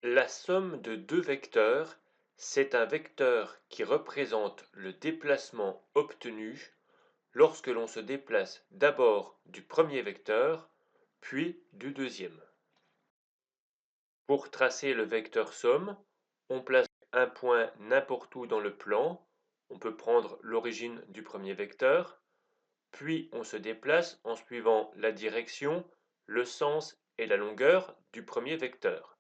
La somme de deux vecteurs, c'est un vecteur qui représente le déplacement obtenu lorsque l'on se déplace d'abord du premier vecteur, puis du deuxième. Pour tracer le vecteur somme, on place un point n'importe où dans le plan. On peut prendre l'origine du premier vecteur, puis on se déplace en suivant la direction, le sens et la longueur du premier vecteur.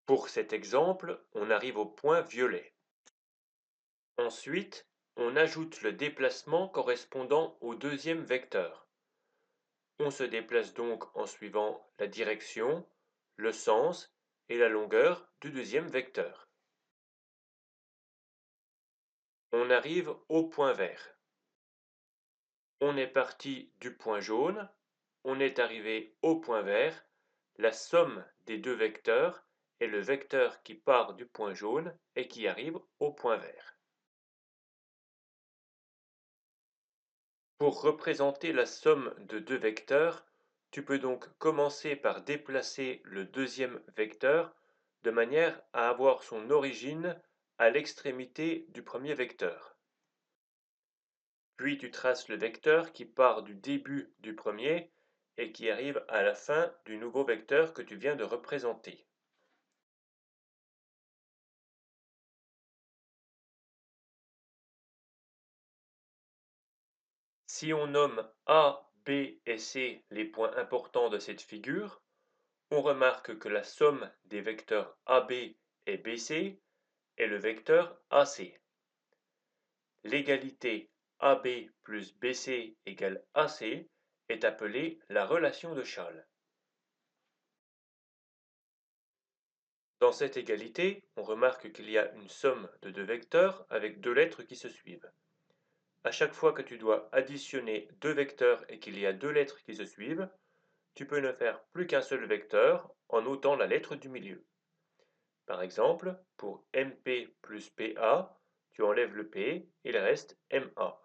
Pour cet exemple, on arrive au point violet. Ensuite, on ajoute le déplacement correspondant au deuxième vecteur. On se déplace donc en suivant la direction, le sens et la longueur du deuxième vecteur. On arrive au point vert. On est parti du point jaune, on est arrivé au point vert. La somme des deux vecteurs est le vecteur qui part du point jaune et qui arrive au point vert. Pour représenter la somme de deux vecteurs, tu peux donc commencer par déplacer le deuxième vecteur de manière à avoir son origine à l'extrémité du premier vecteur. Puis tu traces le vecteur qui part du début du premier et qui arrive à la fin du nouveau vecteur que tu viens de représenter. Si on nomme A, B et C les points importants de cette figure, on remarque que la somme des vecteurs AB et BC est le vecteur AC. L'égalité AB plus BC égale AC est appelée la relation de Chasles. Dans cette égalité, on remarque qu'il y a une somme de deux vecteurs avec deux lettres qui se suivent. À chaque fois que tu dois additionner deux vecteurs et qu'il y a deux lettres qui se suivent, tu peux ne faire plus qu'un seul vecteur en notant la lettre du milieu. Par exemple, pour MP plus PA, tu enlèves le P, il reste MA.